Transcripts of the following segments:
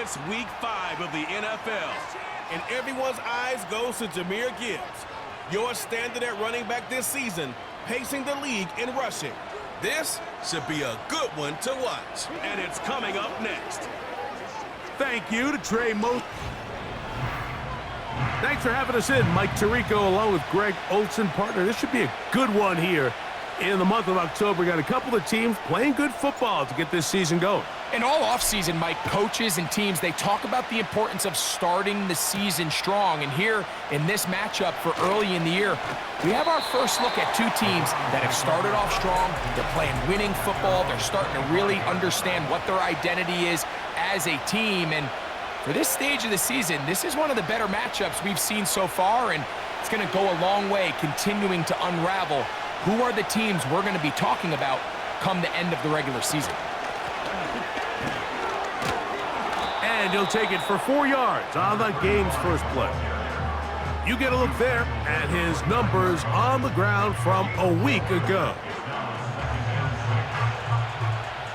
It's week 5 of the NFL, and everyone's eyes goes to Jahmyr Gibbs, your standard at running back this season, pacing the league in rushing. This should be a good one to watch. And it's coming up next. Thank you to Trey Mo. Thanks for having us in, Mike Tirico, along with Greg Olson, partner. This should be a good one here in the month of October. We got a couple of teams playing good football to get this season going. And all offseason, Mike, coaches and teams, they talk about the importance of starting the season strong. And here in this matchup for early in the year, we have our first look at two teams that have started off strong. They're playing winning football. They're starting to really understand what their identity is as a team. And for this stage of the season, this is one of the better matchups we've seen so far, and it's going to go a long way continuing to unravel who are the teams we're going to be talking about come the end of the regular season. And he'll take it for 4 yards on the game's first play. You get a look there at his numbers on the ground from a week ago.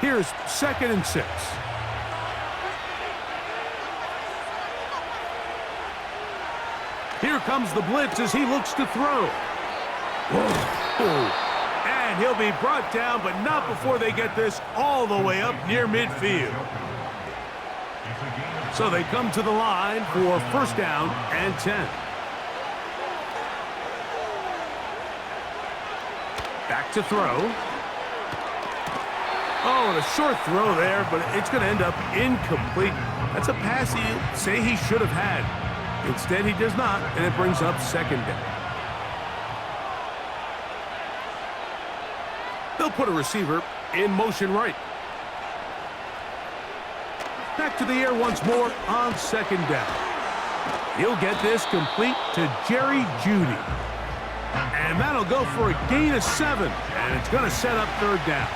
Here's 2nd and 6. Here comes the blitz as he looks to throw. Whoa. And he'll be brought down, but not before they get this all the way up near midfield. So they come to the line for 1st down and 10. Back to throw. Oh, and a short throw there, but it's going to end up incomplete. That's a pass you say he should have had. Instead, he does not, and it brings up 2nd down. They'll put a receiver in motion right. Back to the air once more on 2nd down. He'll get this complete to Jerry Jeudy. And that'll go for a gain of 7, and it's going to set up 3rd down.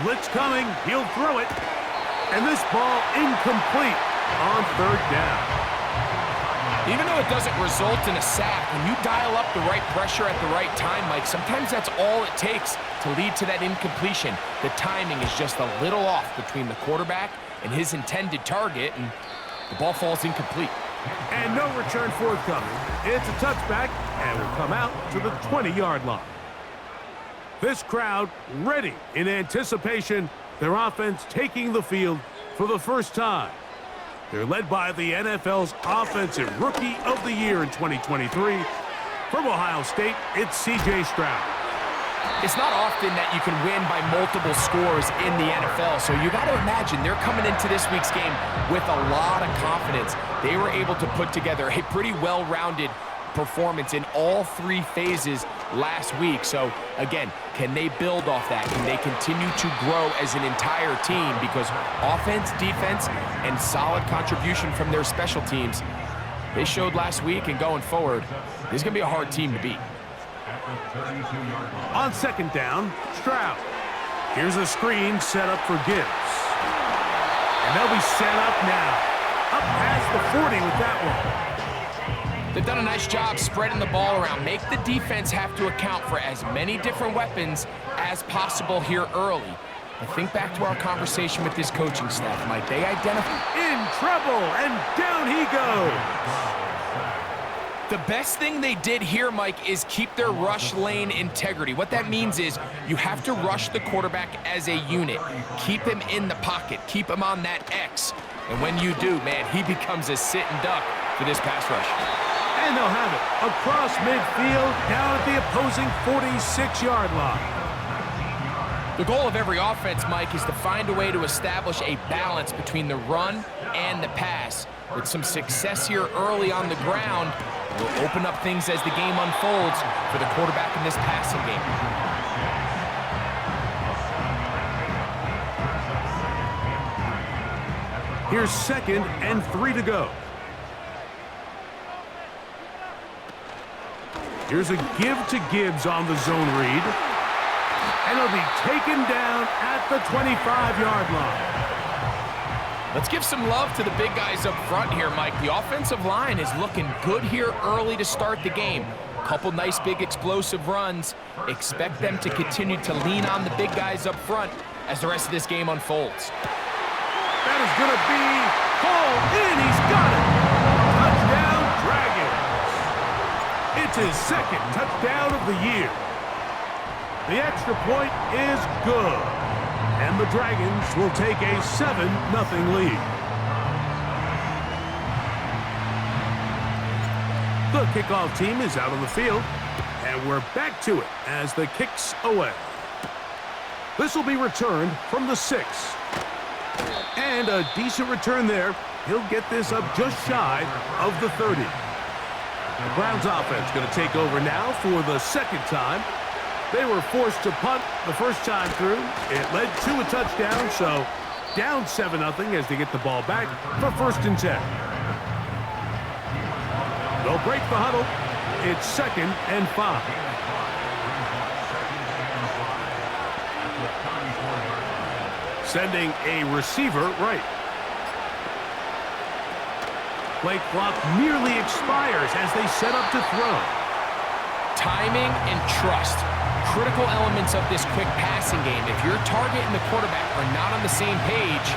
Blitz coming, he'll throw it, and this ball incomplete on 3rd down. Even though it doesn't result in a sack, when you dial up the right pressure at the right time, Mike, sometimes that's all it takes to lead to that incompletion. The timing is just a little off between the quarterback and his intended target, and the ball falls incomplete. And no return forthcoming. It's a touchback, and will come out to the 20-yard line. This crowd ready in anticipation, their offense taking the field for the first time. They're led by the NFL's Offensive Rookie of the Year in 2023. From Ohio State, it's C.J. Stroud. It's not often that you can win by multiple scores in the NFL, so you got to imagine they're coming into this week's game with a lot of confidence. They were able to put together a pretty well-rounded performance in all 3 phases last week. So again, can they build off that? Can they continue to grow as an entire team? Because offense, defense, and solid contribution from their special teams, they showed last week, and going forward, this is going to be a hard team to beat. On 2nd down, Stroud. Here's a screen set up for Gibbs. And they'll be set up now. Up past the 40 with that one. They've done a nice job spreading the ball around. Make the defense have to account for as many different weapons as possible here early. But think back to our conversation with this coaching staff, Mike. They identify in trouble, and down he goes. The best thing they did here, Mike, is keep their rush lane integrity. What that means is you have to rush the quarterback as a unit. Keep him in the pocket. Keep him on that X. And when you do, man, he becomes a sitting duck for this pass rush. And they'll have it across midfield, down at the opposing 46-yard line. The goal of every offense, Mike, is to find a way to establish a balance between the run and the pass. With some success here early on the ground, will open up things as the game unfolds for the quarterback in this passing game. Here's 2nd and 3 to go. Here's a give to Gibbs on the zone read. And he'll be taken down at the 25-yard line. Let's give some love to the big guys up front here, Mike. The offensive line is looking good here early to start the game. Couple nice big explosive runs. Expect them to continue to lean on the big guys up front as the rest of this game unfolds. That is going to be hauled in. He's got it. Touchdown, Dragons. It's his second touchdown of the year. The extra point is good. And the Dragons will take a 7-0 lead. The kickoff team is out on the field, and we're back to it as the kick's away. This will be returned from the 6. And a decent return there. He'll get this up just shy of the 30. The Browns offense going to take over now for the second time. They were forced to punt the first time through. It led to a touchdown, so down 7-0 as they get the ball back for 1st and 10. They'll break the huddle. It's 2nd and 5. Sending a receiver right. Play clock nearly expires as they set up to throw. Timing and trust. Critical elements of this quick passing game. If your target and the quarterback are not on the same page,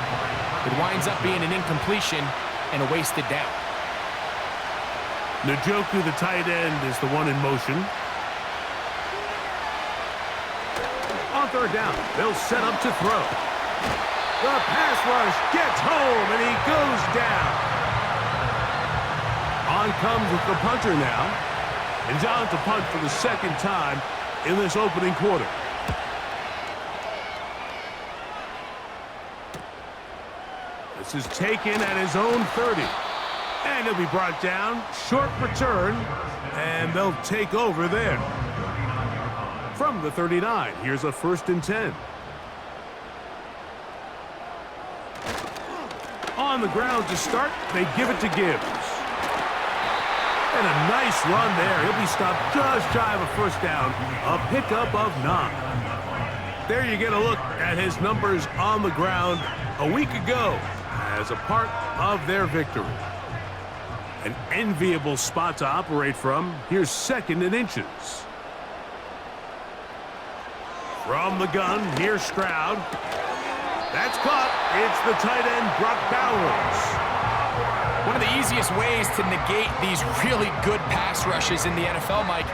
it winds up being an incompletion and a wasted down. Njoku, the tight end, is the one in motion. On 3rd down, they'll set up to throw. The pass rush gets home, and he goes down. On comes with the punter now. And John to punt for the 2nd time in this opening quarter. This is taken at his own 30. And he'll be brought down. Short return. And they'll take over there. From the 39, here's a 1st and 10. On the ground to start, they give it to Gibbs. And a nice run there. He'll be stopped just shy of a 1st down. A pickup of 9. There you get a look at his numbers on the ground a week ago as a part of their victory. An enviable spot to operate from. Here's 2nd and inches. From the gun, here's Stroud. That's caught. It's the tight end, Brock Bowers. One of the easiest ways to negate these really good pass rushes in the NFL, Mike,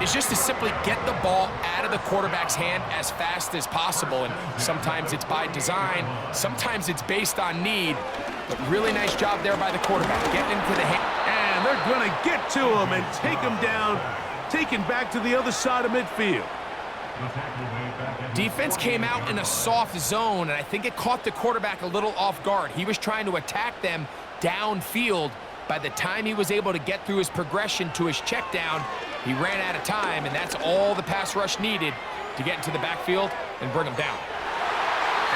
is just to simply get the ball out of the quarterback's hand as fast as possible. And sometimes it's by design, sometimes it's based on need. But really nice job there by the quarterback, getting into the hand. And they're going to get to him and take him down, taken back to the other side of midfield. Defense came out in a soft zone, and I think it caught the quarterback a little off guard. He was trying to attack them downfield. By the time he was able to get through his progression to his check down, he ran out of time, and that's all the pass rush needed to get into the backfield and bring him down.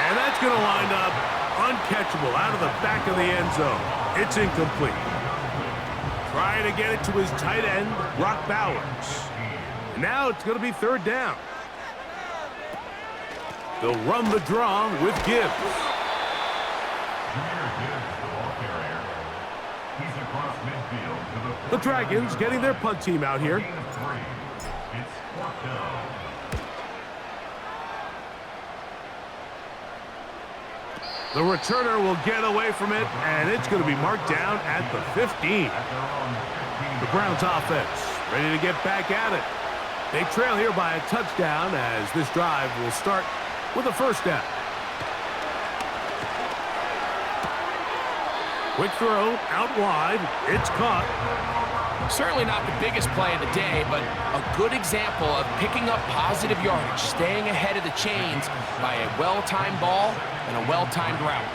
And that's going to wind up uncatchable out of the back of the end zone. It's incomplete. Trying to get it to his tight end, Brock Bowers. And now it's going to be 3rd down. They'll run the draw with Gibbs. The Dragons getting their punt team out here. The returner will get away from it, and it's going to be marked down at the 15. The Browns offense ready to get back at it. They trail here by a touchdown as this drive will start with a 1st down. Quick throw out wide. It's caught. Certainly not the biggest play of the day, but a good example of picking up positive yardage, staying ahead of the chains by a well-timed ball and a well-timed route.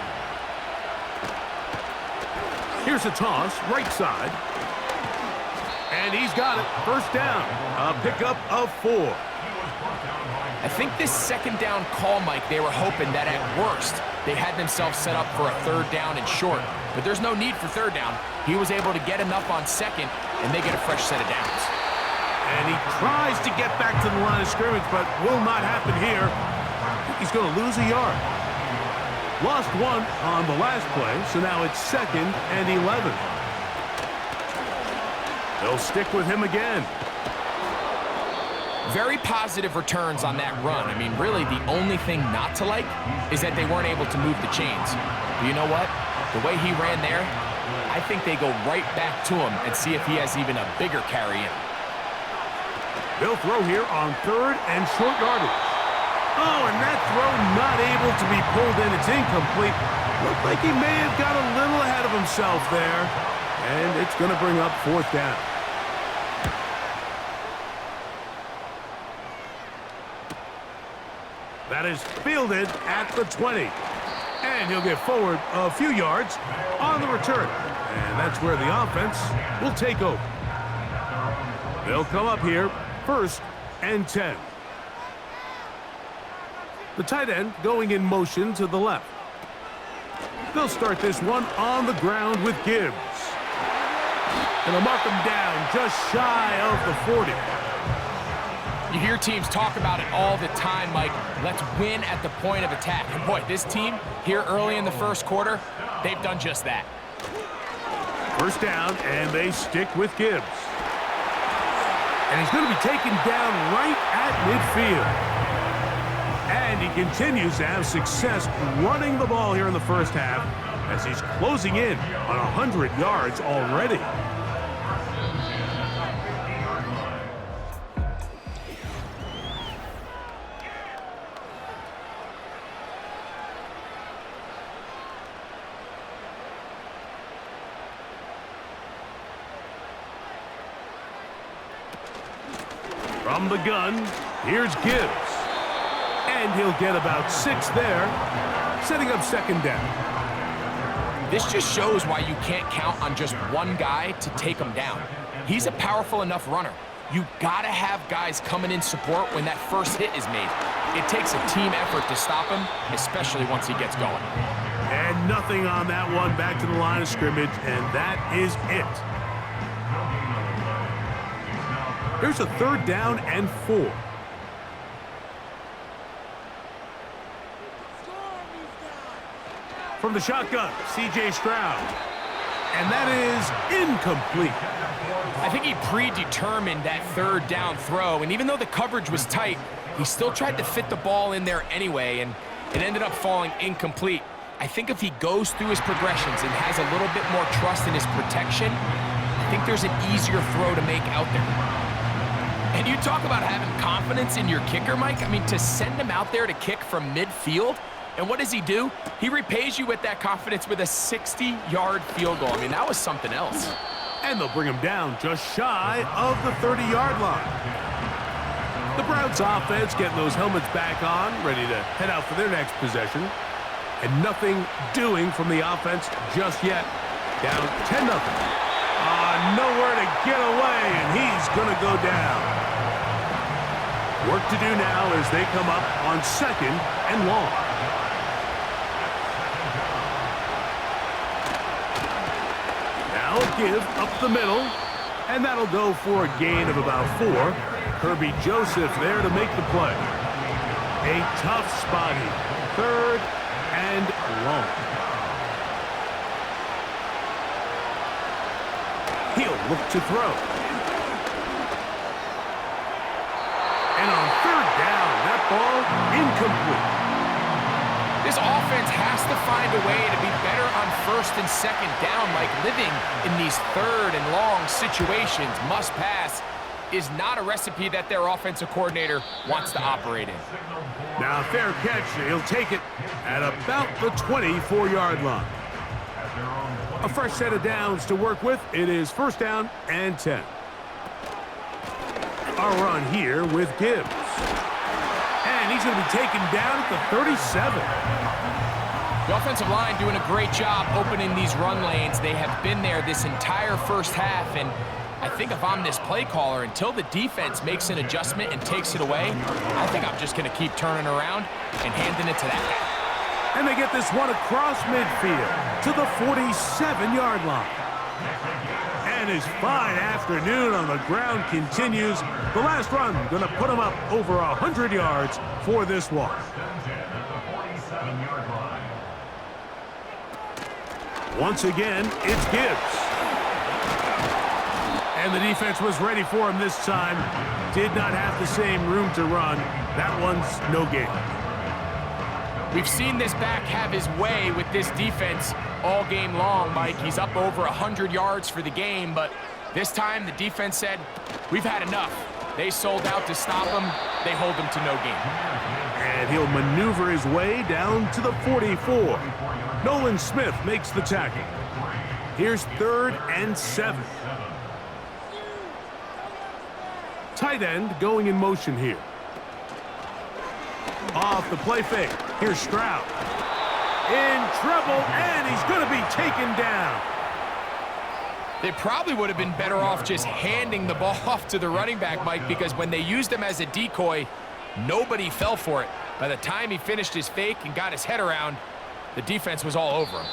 Here's a toss, right side. And he's got it. 1st down. A pickup of 4. I think this 2nd down call, Mike, they were hoping that at worst they had themselves set up for a 3rd down and short. But there's no need for 3rd down. He was able to get enough on 2nd, and they get a fresh set of downs. And he tries to get back to the line of scrimmage, but will not happen here. He's going to lose a yard. Lost one on the last play, so now it's 2nd and 11. They'll stick with him again. Very positive returns on that run. I mean, really, the only thing not to like is that they weren't able to move the chains. But you know what? The way he ran there, I think they go right back to him and see if he has even a bigger carry in. They'll throw here on 3rd and short yardage. Oh, and that throw not able to be pulled in. It's incomplete. Looked like he may have got a little ahead of himself there. And it's going to bring up 4th down. That is fielded at the 20. And he'll get forward a few yards on the return. And that's where the offense will take over. They'll come up here, 1st and 10. The tight end going in motion to the left. They'll start this one on the ground with Gibbs. And they'll mark him down just shy of the 40. You hear teams talk about it all the time, Mike. Let's win at the point of attack. And boy, this team here early in the first quarter, they've done just that. 1st down, and they stick with Gibbs. And he's going to be taken down right at midfield. And he continues to have success running the ball here in the first half as he's closing in on 100 yards already. From the gun, here's Gibbs. And he'll get about 6 there, setting up 2nd down. This just shows why you can't count on just one guy to take him down. He's a powerful enough runner. You gotta have guys coming in support when that first hit is made. It takes a team effort to stop him, especially once he gets going. And nothing on that one, back to the line of scrimmage, and that is it. Here's a 3rd down and 4. From the shotgun, C.J. Stroud. And that is incomplete. I think he predetermined that 3rd down throw, and even though the coverage was tight, he still tried to fit the ball in there anyway, and it ended up falling incomplete. I think if he goes through his progressions and has a little bit more trust in his protection, I think there's an easier throw to make out there. And you talk about having confidence in your kicker, Mike. I mean, to send him out there to kick from midfield, and what does he do? He repays you with that confidence with a 60-yard field goal. I mean, that was something else. And they'll bring him down just shy of the 30-yard line. The Browns offense getting those helmets back on, ready to head out for their next possession. And nothing doing from the offense just yet. Down 10-0. Nowhere to get away, and he's going to go down. Work to do now as they come up on 2nd and long. Now a give up the middle, and that'll go for a gain of about 4. Kirby Joseph there to make the play. A tough spot here. 3rd and long. He'll look to throw. And on 3rd down, that ball incomplete. This offense has to find a way to be better on 1st and 2nd down, like living in these 3rd and long situations. Must pass is not a recipe that their offensive coordinator wants to operate in. Now, fair catch. He'll take it at about the 24-yard line. A fresh set of downs to work with. It is 1st down and 10. A run here with Gibbs. And he's going to be taken down at the 37. The offensive line doing a great job opening these run lanes. They have been there this entire first half, and I think if I'm this play caller, until the defense makes an adjustment and takes it away, I think I'm just going to keep turning around and handing it to that guy. And they get this one across midfield to the 47-yard line. And his fine afternoon on the ground continues. The last run going to put him up over 100 yards for this one. Once again, it's Gibbs. And the defense was ready for him this time. Did not have the same room to run. That one's no gain. We've seen this back have his way with this defense all game long, Mike. He's up over 100 yards for the game, but this time the defense said, we've had enough. They sold out to stop him. They hold him to no gain. And he'll maneuver his way down to the 44. Nolan Smith makes the tackle. Here's 3rd and 7. Tight end going in motion here. Off the play fake. Here's Stroud. In trouble, and he's going to be taken down. They probably would have been better off just handing the ball off to the running back, Mike, because when they used him as a decoy, nobody fell for it. By the time he finished his fake and got his head around, the defense was all over him.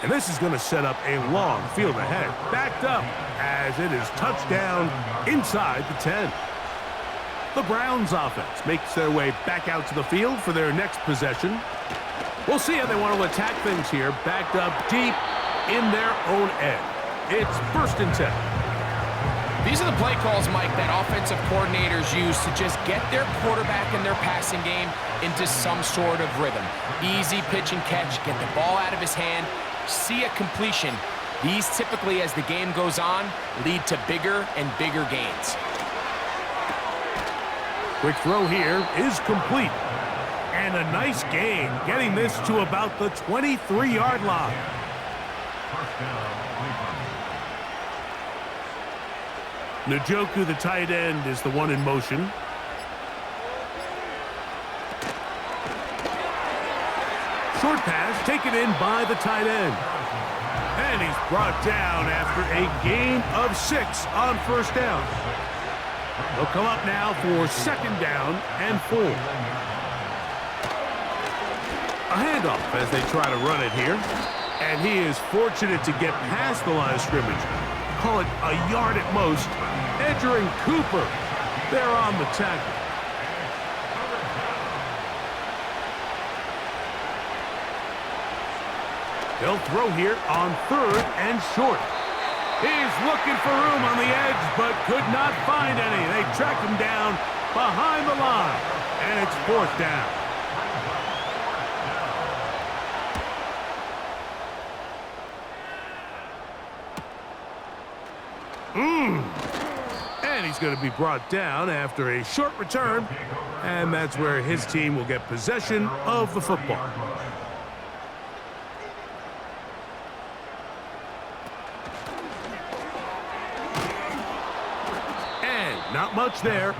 And this is going to set up a long field ahead. Backed up as it is touchdown inside the 10. The Browns offense makes their way back out to the field for their next possession. We'll see how they want to attack things here. Backed up deep in their own end. It's 1st and 10. These are the play calls, Mike, that offensive coordinators use to just get their quarterback and their passing game into some sort of rhythm. Easy pitch and catch, get the ball out of his hand, see a completion. These typically, as the game goes on, lead to bigger and bigger gains. Quick throw here is complete. And a nice gain, getting this to about the 23-yard line. Njoku, the tight end, is the one in motion. Short pass taken in by the tight end. And he's brought down after a gain of 6 on 1st down. They'll come up now for 2nd down and 4. A handoff as they try to run it here. And he is fortunate to get past the line of scrimmage. Call it a yard at most. Edger and Cooper, they're on the tackle. They'll throw here on 3rd and short. He's looking for room on the edge, but could not find any. They track him down behind the line, and it's 4th down. And he's going to be brought down after a short return, and that's where his team will get possession of the football. And not much there.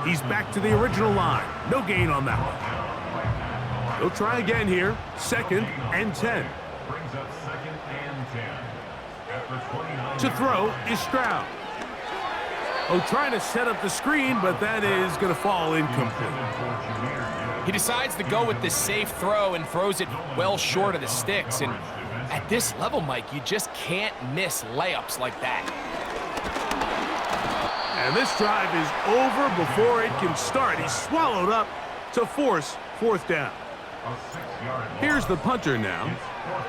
He's back to the original line. No gain on that one. He'll try again here. 2nd and 10. To throw is Stroud. Trying to set up the screen, but that is going to fall incomplete. He decides to go with the safe throw and throws it well short of the sticks. And at this level, Mike, you just can't miss layups like that. And this drive is over before it can start. He's swallowed up to force 4th down. Here's the punter now.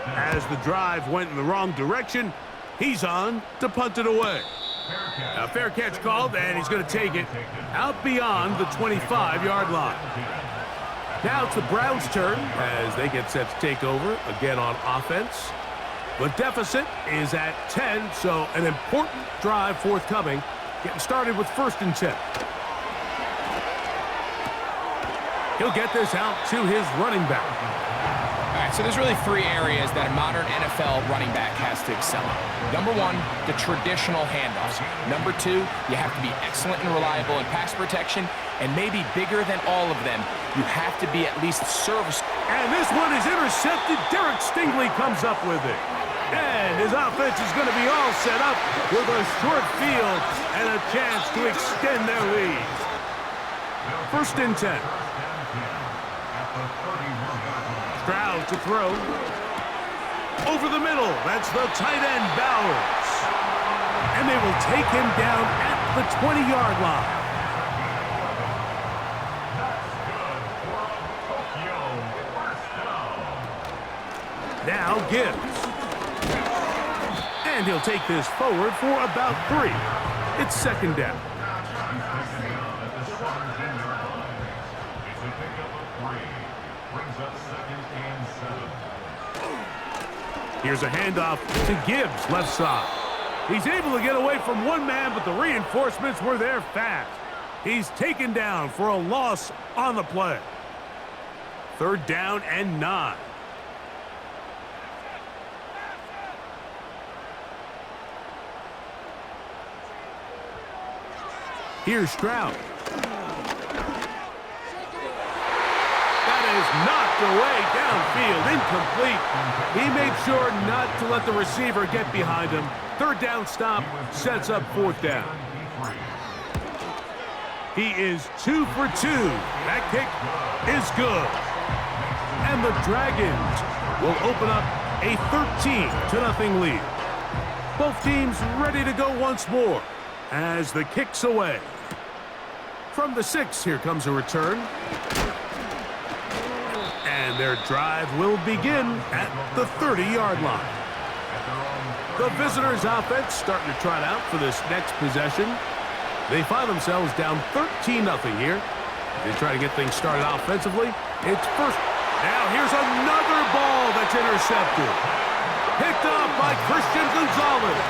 As the drive went in the wrong direction, he's on to punt it away. A fair catch called, and he's going to take it out beyond the 25-yard line. Now it's the Browns' turn as they get set to take over again on offense. The deficit is at 10, so an important drive forthcoming. Getting started with 1st and 10. He'll get this out to his running back. All right, so there's really 3 areas that a modern NFL running back has to excel at. Number 1, the traditional handoffs. Number 2, you have to be excellent and reliable in pass protection, and maybe bigger than all of them, you have to be at least service. And this one is intercepted. Derek Stingley comes up with it. And his offense is going to be all set up with a short field and a chance to extend their lead. 1st and 10. Stroud to throw. Over the middle. That's the tight end, Bowers. And they will take him down at the 20-yard line. Now Gibbs. And he'll take this forward for about 3. It's second down. Here's a handoff to Gibbs, left side. He's able to get away from one man, but the reinforcements were there fast. He's taken down for a loss on the play. Third down and 9. Here's Stroud. That is knocked away downfield, incomplete. He made sure not to let the receiver get behind him. Third down stop sets up fourth down. He is 2 for 2. That kick is good. And the Dragons will open up a 13-0 lead. Both teams ready to go once more as the kick's away. From the 6, here comes a return. And their drive will begin at the 30-yard line. The visitors' offense starting to trot out for this next possession. They find themselves down 13-0 here. They try to get things started offensively. It's first. Now here's another ball that's intercepted. Picked off by Christian Gonzalez.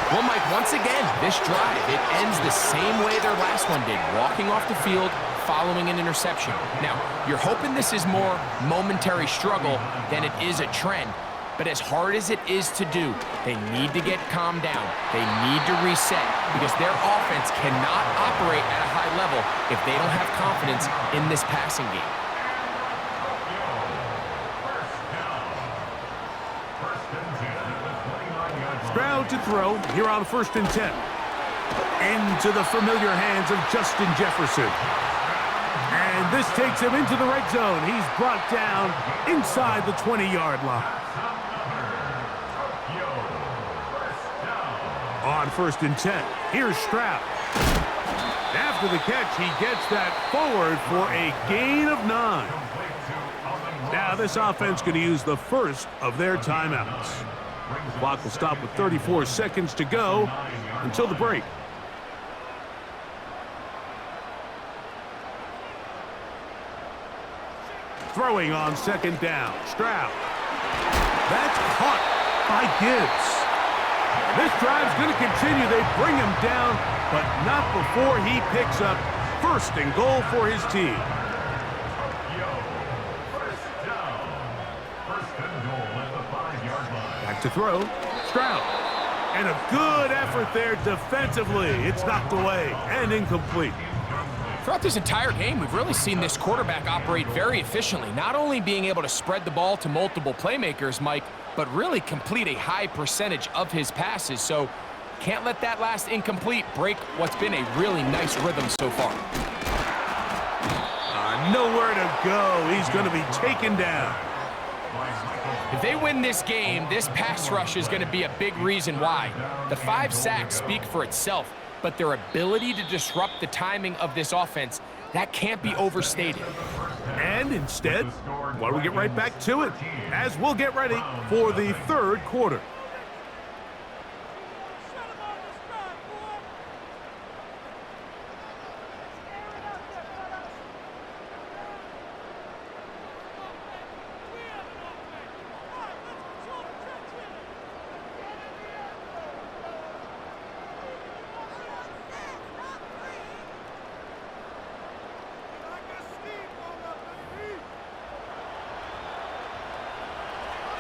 Well, Mike, once again, this drive, it ends the same way their last one did, walking off the field, following an interception. Now, you're hoping this is more momentary struggle than it is a trend, but as hard as it is to do, they need to get calmed down. They need to reset because their offense cannot operate at a high level if they don't have confidence in this passing game. Stroud to throw here on 1st and 10. Into the familiar hands of Justin Jefferson. And this takes him into the red zone. He's brought down inside the 20-yard line. On 1st and 10, here's Stroud. After the catch, he gets that forward for a gain of 9. Now this offense going to use the first of their timeouts. The clock will stop with 34 seconds to go until the break. Throwing on 2nd down, Stroud. That's caught by Gibbs. This drive's going to continue. They bring him down, but not before he picks up 1st and goal for his team. Back to throw, Stroud. And a good effort there defensively. It's knocked away and incomplete. Throughout this entire game, we've really seen this quarterback operate very efficiently, not only being able to spread the ball to multiple playmakers, Mike, but really complete a high percentage of his passes. So can't let that last incomplete break what's been a really nice rhythm so far. Nowhere to go. He's going to be taken down. If they win this game, this pass rush is going to be a big reason why. The 5 sacks speak for itself, but their ability to disrupt the timing of this offense, that can't be overstated. And instead, why don't we get right back to it as we'll get ready for the 3rd quarter.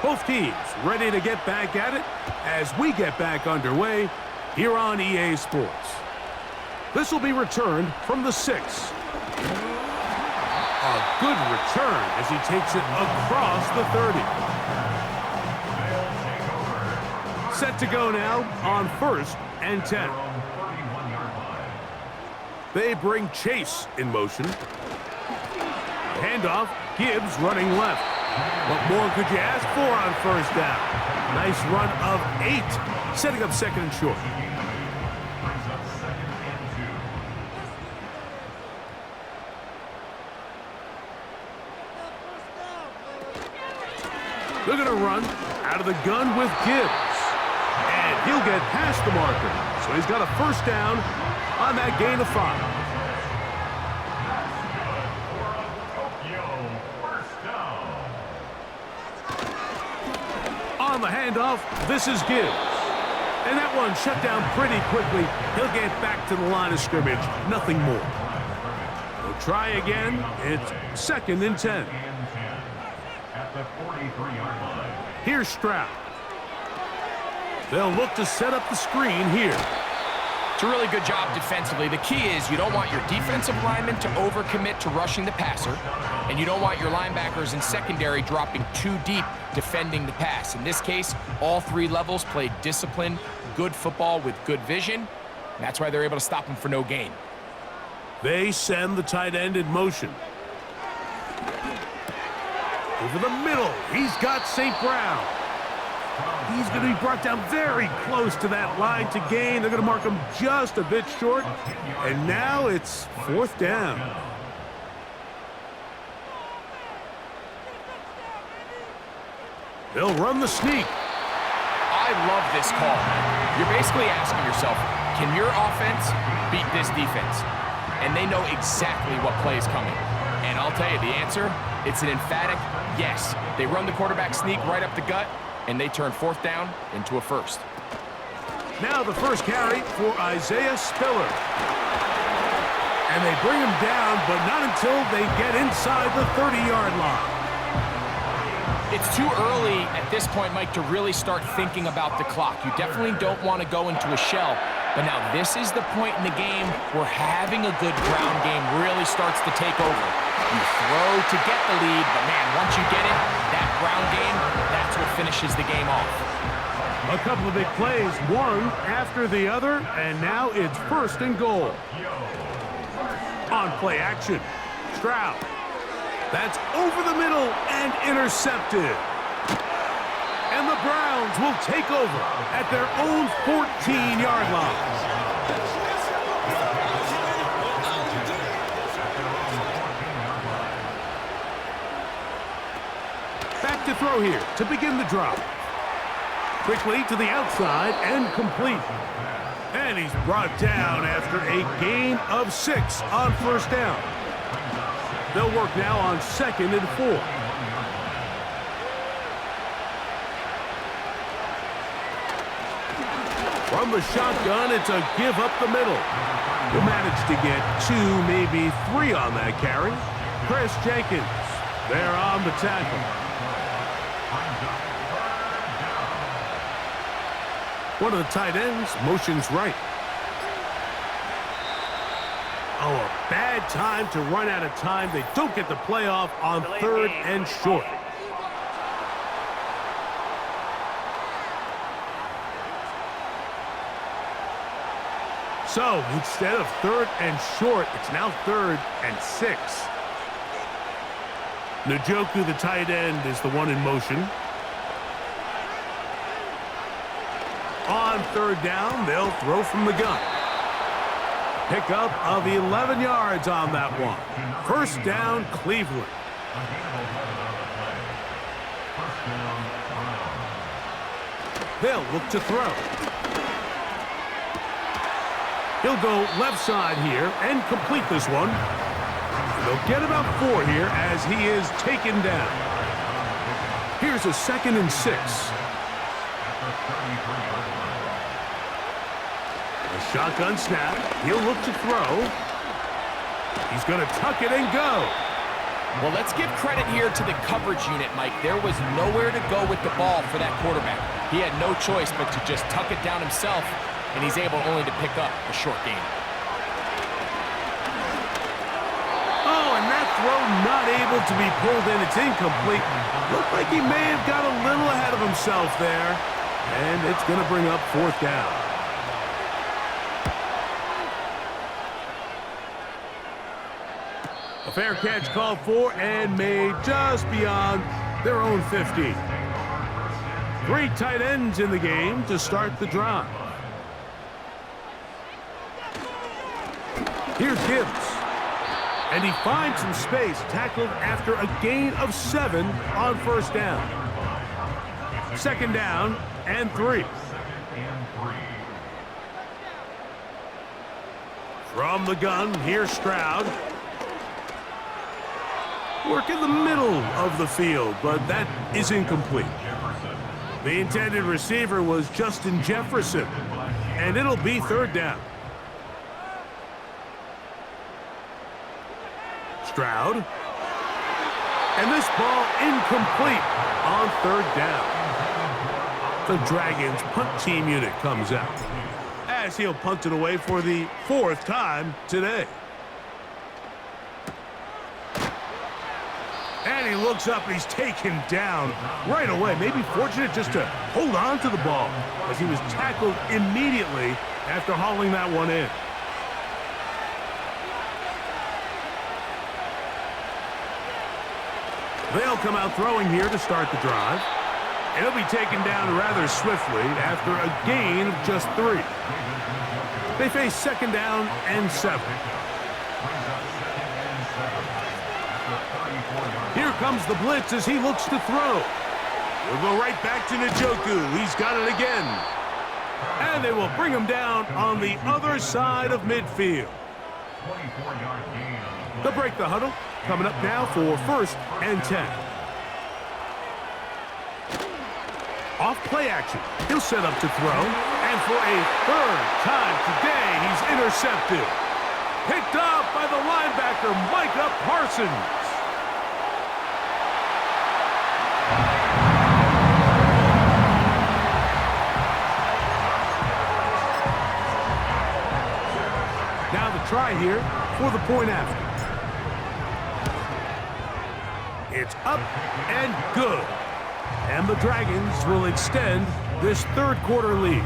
Both teams ready to get back at it as we get back underway here on EA Sports. This will be returned from the 6. A good return as he takes it across the 30. Set to go now on 1st and 10. They bring Chase in motion. Handoff, Gibbs running left. What more could you ask for on 1st down? Nice run of 8, setting up 2nd and short. They're going to run out of the gun with Gibbs. He'll get past the marker, so he's got a first down on that gain of 5. On the handoff, this is Gibbs. And that one shut down pretty quickly. He'll get back to the line of scrimmage. Nothing more. We'll try again. It's 2nd and 10. At the 43-yard line. Here's Stroud. They'll look to set up the screen here. It's a really good job defensively. The key is you don't want your defensive linemen to overcommit to rushing the passer, and you don't want your linebackers in secondary dropping too deep defending the pass. In this case, all 3 levels played disciplined, good football with good vision. And that's why they're able to stop him for no gain. They send the tight end in motion. Over the middle, he's got St. Brown. He's going to be brought down very close to that line to gain. They're going to mark him just a bit short. And now it's 4th down. They'll run the sneak. I love this call. You're basically asking yourself, can your offense beat this defense? And they know exactly what play is coming. And I'll tell you the answer, it's an emphatic yes. They run the quarterback sneak right up the gut, and they turn 4th down into a 1st. Now the first carry for Isaiah Spiller. And they bring him down, but not until they get inside the 30-yard line. It's too early at this point, Mike, to really start thinking about the clock. You definitely don't want to go into a shell. But now this is the point in the game where having a good ground game really starts to take over. You throw to get the lead, but man, once you get it, that ground game, that's what finishes the game off. A couple of big plays, one after the other, and now it's 1st and goal. On play action, Stroud. That's over the middle and intercepted. And the Browns will take over at their own 14-yard line. Back to throw here to begin the drive. Quickly to the outside and complete. And he's brought down after a gain of 6 on 1st down. They'll work now on 2nd and 4. From the shotgun, it's a give up the middle. He'll manage to get 2, maybe 3 on that carry. Chris Jenkins, there on the tackle. One of the tight ends motions right. Oh, a bad time to run out of time. They don't get the playoff on 3rd and short. So, instead of 3rd and short, it's now 3rd and 6. Njoku, the tight end, is the one in motion. On 3rd down, they'll throw from the gun. Pickup of 11 yards on that one. 1st down, Cleveland. They'll look to throw. He'll go left side here and complete this one. They'll get about 4 here as he is taken down. Here's a 2nd and 6. A shotgun snap. He'll look to throw. He's going to tuck it and go. Well, let's give credit here to the coverage unit, Mike. There was nowhere to go with the ball for that quarterback. He had no choice but to just tuck it down himself, and he's able only to pick up a short gain. Oh, and that throw not able to be pulled in. It's incomplete. Looked like he may have got a little ahead of himself there. And it's going to bring up 4th down. A fair catch called for and made just beyond their own 50. 3 tight ends in the game to start the drive. Here's Gibbs. And he finds some space, tackled after a gain of 7 on 1st down. 2nd down and 3. and 3. From the gun, here's Stroud. Work in the middle of the field, but that is incomplete. The intended receiver was Justin Jefferson, and it'll be third down. Stroud. And this ball incomplete on third down. The Dragons punt team unit comes out as he'll punt it away for the 4th time today. And he looks up and he's taken down right away. Maybe fortunate just to hold on to the ball as he was tackled immediately after hauling that one in. They'll come out throwing here to start the drive. And he'll be taken down rather swiftly after a gain of just 3. They face 2nd down and 7. Here comes the blitz as he looks to throw. We'll go right back to Njoku. He's got it again. And they will bring him down on the other side of midfield. They'll break the huddle. Coming up now for 1st and 10. Off play action. He'll set up to throw. And for a 3rd time today, he's intercepted. Picked off by the linebacker, Micah Parsons. Now the try here for the point after. It's up and good. And the Dragons will extend this 3rd quarter lead.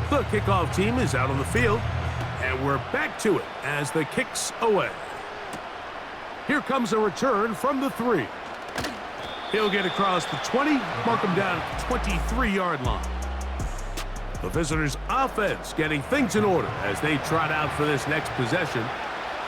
The kickoff team is out on the field, and we're back to it as the kick's away. Here comes a return from the 3. He'll get across the 20, mark him down at the 23-yard line. The visitors' offense getting things in order as they trot out for this next possession.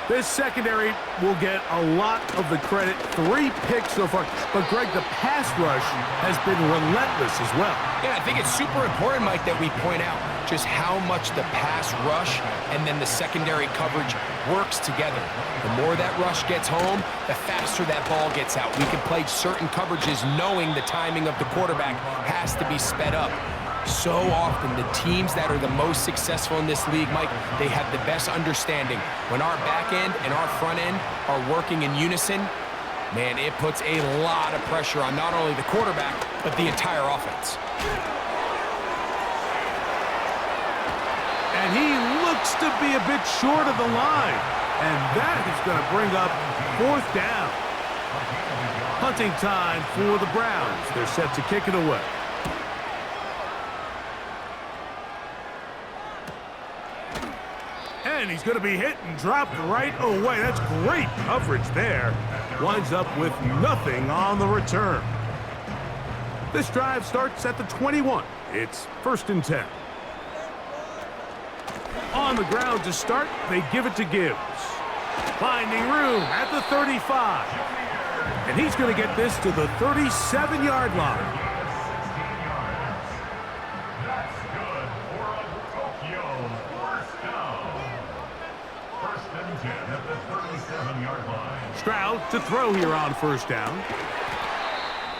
This secondary will get a lot of the credit. 3 picks so far. But, Greg, the pass rush has been relentless as well. Yeah, I think it's super important, Mike, that we point out just how much the pass rush and then the secondary coverage works together. The more that rush gets home, the faster that ball gets out. We can play certain coverages knowing the timing of the quarterback has to be sped up. So often, the teams that are the most successful in this league, Mike, they have the best understanding. When our back end and our front end are working in unison, man, it puts a lot of pressure on not only the quarterback, but the entire offense. And he looks to be a bit short of the line. And that is going to bring up 4th down. Punting time for the Browns. They're set to kick it away. And he's going to be hit and dropped right away. That's great coverage there. Winds up with nothing on the return. This drive starts at the 21. It's 1st and 10. On the ground to start, they give it to Gibbs. Finding room at the 35. And he's going to get this to the 37-yard line. Stroud to throw here on 1st down.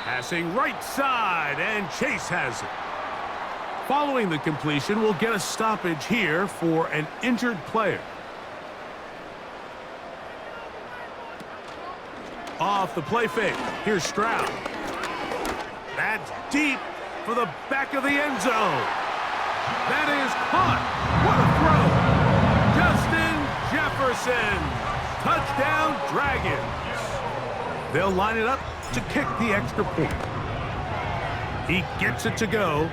Passing right side, and Chase has it. Following the completion, we'll get a stoppage here for an injured player. Off the play fake, here's Stroud. That's deep for the back of the end zone. That is caught. What a throw. Justin Jefferson. Touchdown, Dragons. They'll line it up to kick the extra point. He gets it to go,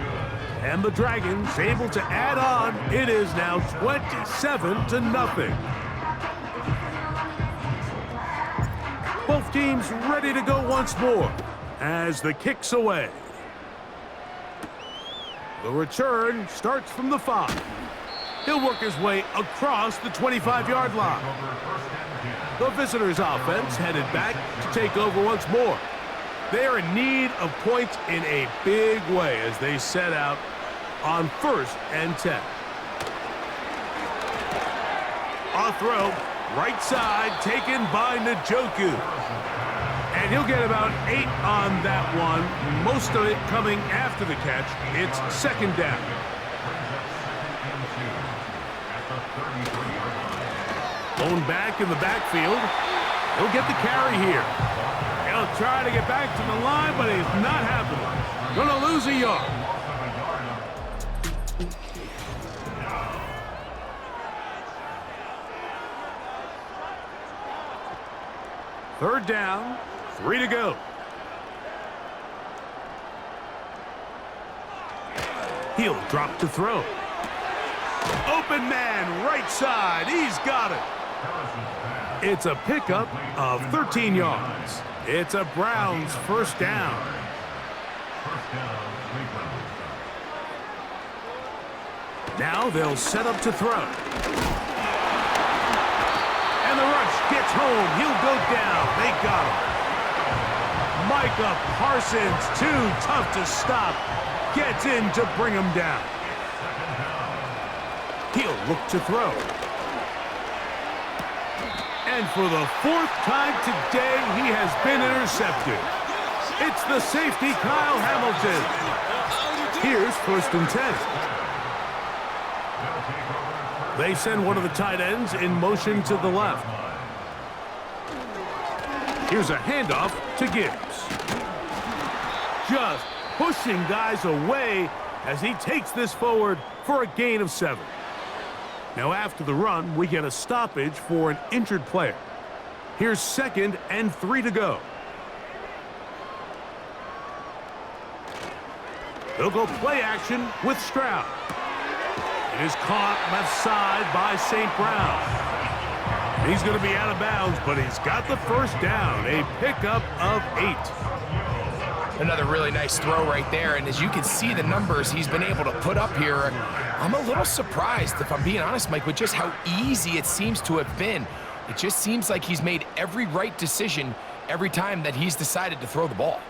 and the Dragons able to add on. It is now 27-0. Both teams ready to go once more as the kick's away. The return starts from the 5. He'll work his way across the 25-yard line. The visitors' offense headed back to take over once more. They are in need of points in a big way as they set out on 1st and 10. On throw, right side, taken by Njoku. And he'll get about 8 on that one, most of it coming after the catch. It's 2nd down. Blown back in the backfield. He'll get the carry here. He'll try to get back to the line, but it's not happening. Gonna lose a yard. Third down, 3 to go. He'll drop to throw. Open man, right side. He's got it. It's a pickup of 13 yards. It's a Browns 1st down. Now they'll set up to throw. And the rush gets home. He'll go down. They got him. Micah Parsons, too tough to stop. Gets in to bring him down. He'll look to throw. And for the 4th time today, he has been intercepted. It's the safety, Kyle Hamilton. Here's 1st and 10. They send one of the tight ends in motion to the left. Here's a handoff to Gibbs. Just pushing guys away as he takes this forward for a gain of 7. Now after the run, we get a stoppage for an injured player. Here's 2nd and 3 to go. They'll go play action with Stroud. It is caught left side by St. Brown. He's going to be out of bounds, but he's got the 1st down, a pickup of 8. Another really nice throw right there, and as you can see the numbers he's been able to put up here, I'm a little surprised, if I'm being honest, Mike, with just how easy it seems to have been. It just seems like he's made every right decision every time that he's decided to throw the ball.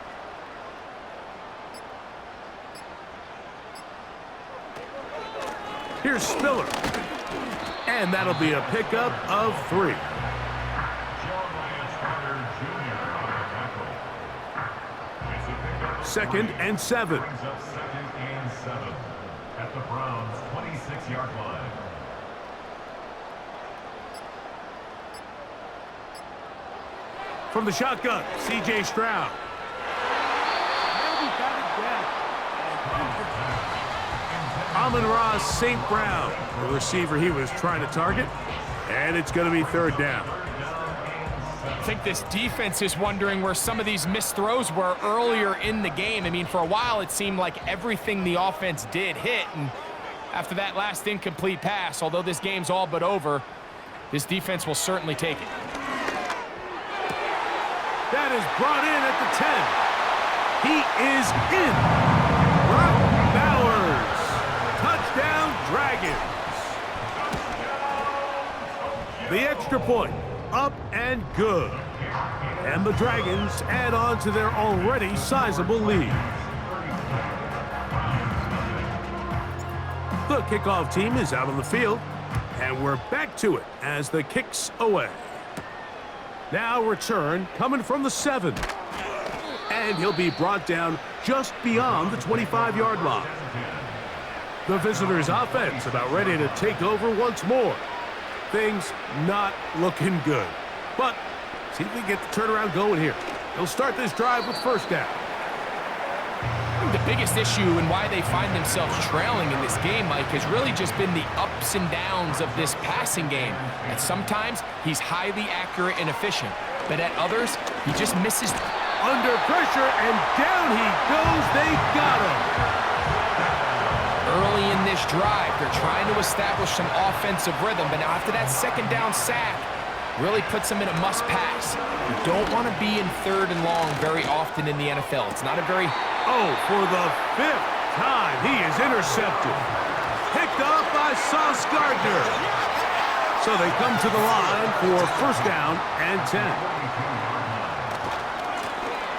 Here's Spiller. And that'll be a pickup of 3. Second and 7. At the Browns' 26-yard line. From the shotgun, C.J. Stroud. Amon-Ra St. Brown, the receiver he was trying to target. And it's going to be 3rd down. I think this defense is wondering where some of these missed throws were earlier in the game. I mean, for a while, it seemed like everything the offense did hit. And after that last incomplete pass, although this game's all but over, this defense will certainly take it. That is brought in at the 10. He is in. Brock Bowers. Touchdown, Dragons. The extra point. Up and good. And the Dragons add on to their already sizable lead. The kickoff team is out on the field, and we're back to it as the kick's away. Now return coming from the 7. And he'll be brought down just beyond the 25-yard line. The visitors' offense about ready to take over once more. Things not looking good. But see if we can get the turnaround going here. They'll start this drive with 1st down. The biggest issue and why they find themselves trailing in this game, Mike, has really just been the ups and downs of this passing game. And sometimes he's highly accurate and efficient, but at others, he just misses. Under pressure, and down he goes. They got him. Early in this drive, they're trying to establish some offensive rhythm, but now after that 2nd down sack, really puts them in a must-pass. You don't want to be in 3rd and long very often in the NFL. It's not a very... Oh, for the 5th time, he is intercepted. Picked off by Sauce Gardner. So they come to the line for 1st down and 10.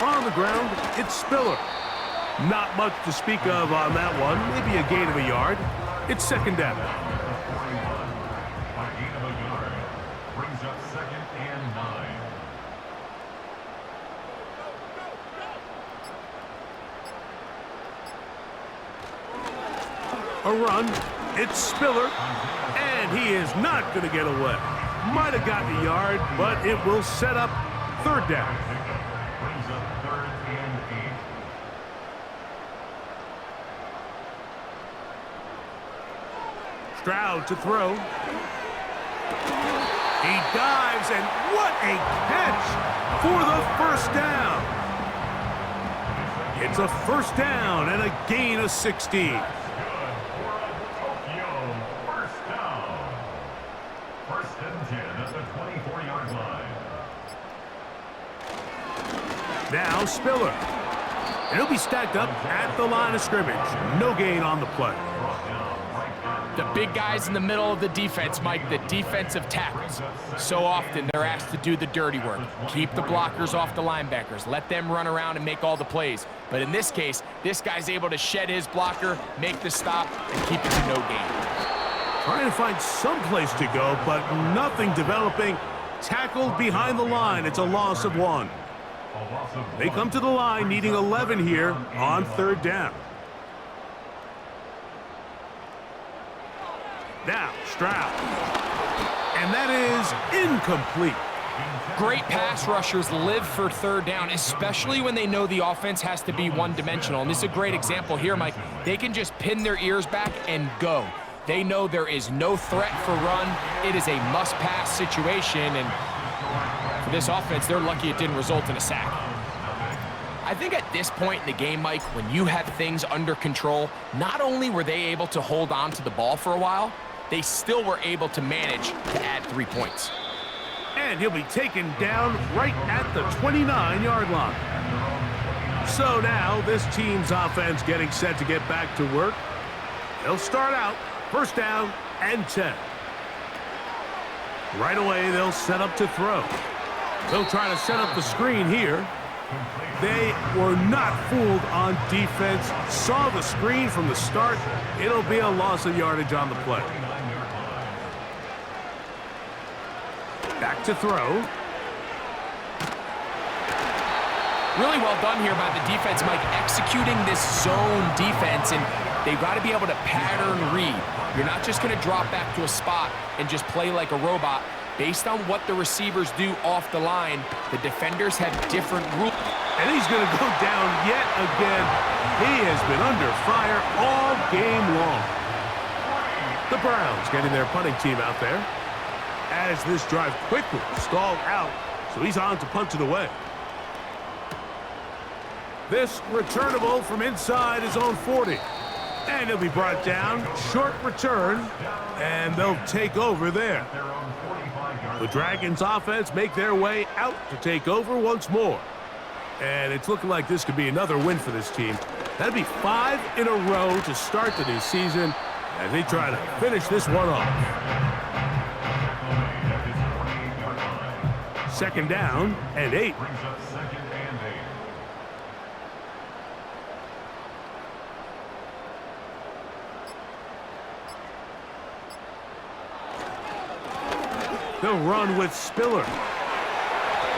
On the ground, it's Spiller. Not much to speak of on that one. Maybe a gain of a yard. It's second down. A gain of a yard. Brings up 2nd and 9. A run. It's Spiller. And he is not going to get away. Might have gotten a yard, but it will set up third down. Brings up 3rd and 8. Stroud to throw. He dives, and what a catch for the first down. It's a first down and a gain of 16. Now Spiller. And he'll be stacked up at the line of scrimmage. No gain on the play. The big guys in the middle of the defense, Mike, the defensive tackles. So often they're asked to do the dirty work. Keep the blockers off the linebackers. Let them run around and make all the plays. But in this case, this guy's able to shed his blocker, make the stop, and keep it to no gain. Trying to find some place to go, but nothing developing. Tackled behind the line. It's a loss of 1. They come to the line needing 11 here on third down. Now, Stroud. And that is incomplete. Great pass rushers live for third down, especially when they know the offense has to be one-dimensional. And this is a great example here, Mike. They can just pin their ears back and go. They know there is no threat for run. It is a must-pass situation, and for this offense, they're lucky it didn't result in a sack. I think at this point in the game, Mike, when you have things under control, not only were they able to hold on to the ball for a while, they still were able to manage to add 3 points. And he'll be taken down right at the 29-yard line. So now this team's offense getting set to get back to work. They'll start out first down and 10. Right away, they'll set up to throw. They'll try to set up the screen here. They were not fooled on defense. Saw the screen from the start. It'll be a loss of yardage on the play. Back to throw. Really well done here by the defense, Mike, executing this zone defense, and they've got to be able to pattern read. You're not just going to drop back to a spot and just play like a robot. Based on what the receivers do off the line, the defenders have different rules. And he's going to go down yet again. He has been under fire all game long. The Browns getting their punting team out there as this drive quickly stalled out, so he's on to punt it away. This returnable from inside his own 40. And he'll be brought down. Short return, and they'll take over there. The Dragons offense make their way out to take over once more. And it's looking like this could be another win for this team. That'd be 5 in a row to start the new season as they try to finish this one off. Second down and 8. They'll run with Spiller.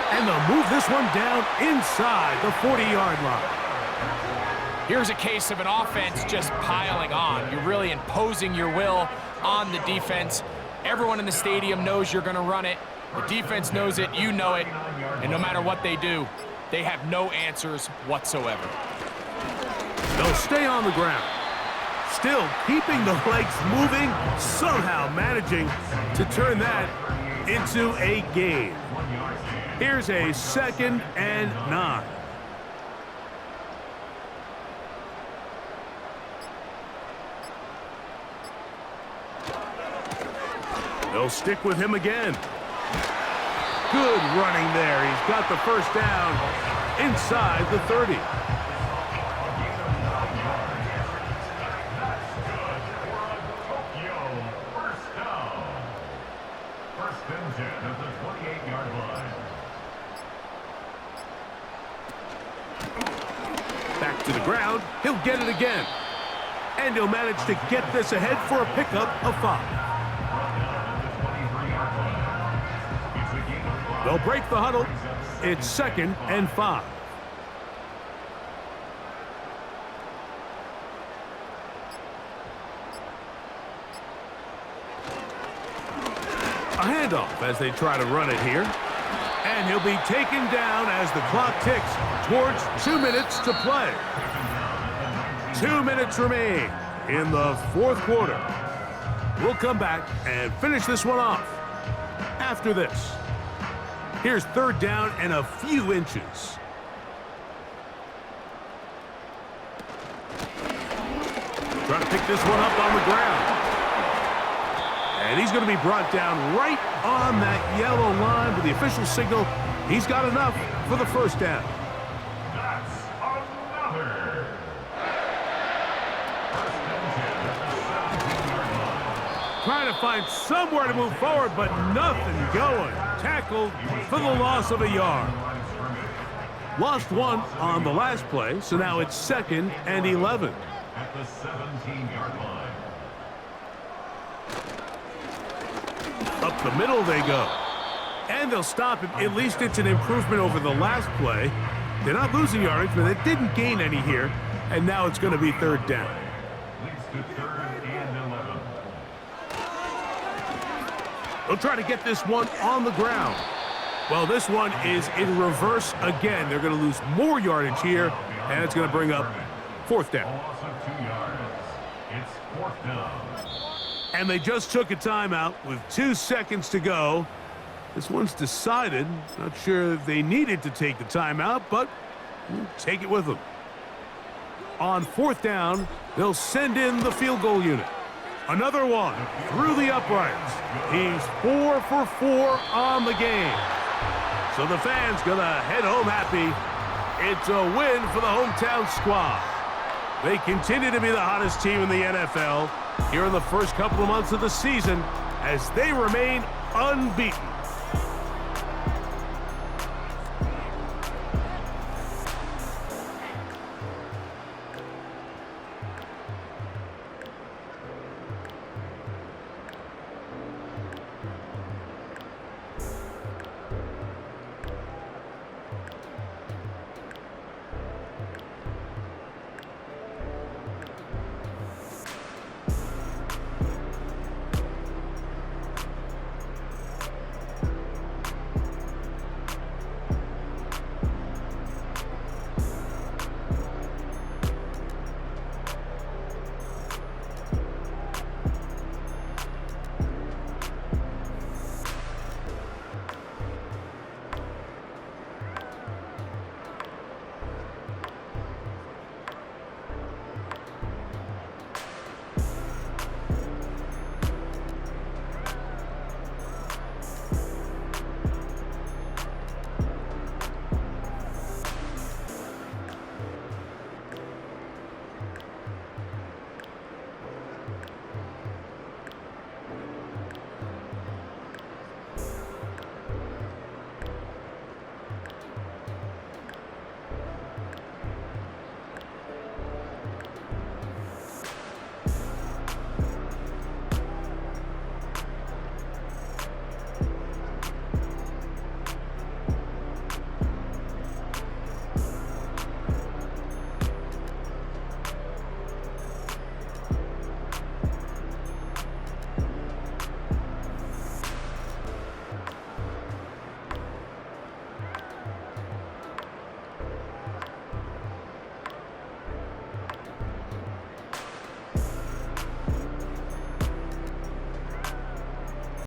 And they'll move this one down inside the 40-yard line. Here's a case of an offense just piling on. You're really imposing your will on the defense. Everyone in the stadium knows you're going to run it. The defense knows it, you know it. And no matter what they do, they have no answers whatsoever. They'll stay on the ground. Still keeping the legs moving, somehow managing to turn that into a gain. Here's a 2nd and 9. They'll stick with him again. Good running there. He's got the first down inside the 30. to the ground. He'll get it again. And he'll manage to get this ahead for a pickup of 5. They'll break the huddle. It's 2nd and 5. A handoff as they try to run it here. And he'll be taken down as the clock ticks towards 2 minutes to play. 2 minutes remain in the 4th quarter. We'll come back and finish this one off after this. Here's 3rd down and a few inches. Trying to pick this one up on the ground. And he's going to be brought down right on that yellow line with the official signal. He's got enough for the 1st down. That's another. Trying to find somewhere to move forward, but nothing going. Tackled for the loss of a yard. Lost 1 on the last play, so now it's 2nd and 11. At the 17-yard line. Up the middle they go. And they'll stop him. At least it's an improvement over the last play. They're not losing yardage, but they didn't gain any here. And now it's going to be 3rd down. Leads to 3rd and 11. They'll try to get this one on the ground. Well, this one is in reverse again. They're going to lose more yardage here, and it's going to bring up 4th down. Loss of 2 yards. It's 4th down. And they just took a timeout with 2 seconds to go. This one's decided. Not sure if they needed to take the timeout, but we'll take it with them. On 4th down, they'll send in the field goal unit. Another one through the uprights. He's 4 for 4 on the game. So the fans gonna head home happy. It's a win for the hometown squad. They continue to be the hottest team in the NFL here in the first couple of months of the season as they remain unbeaten.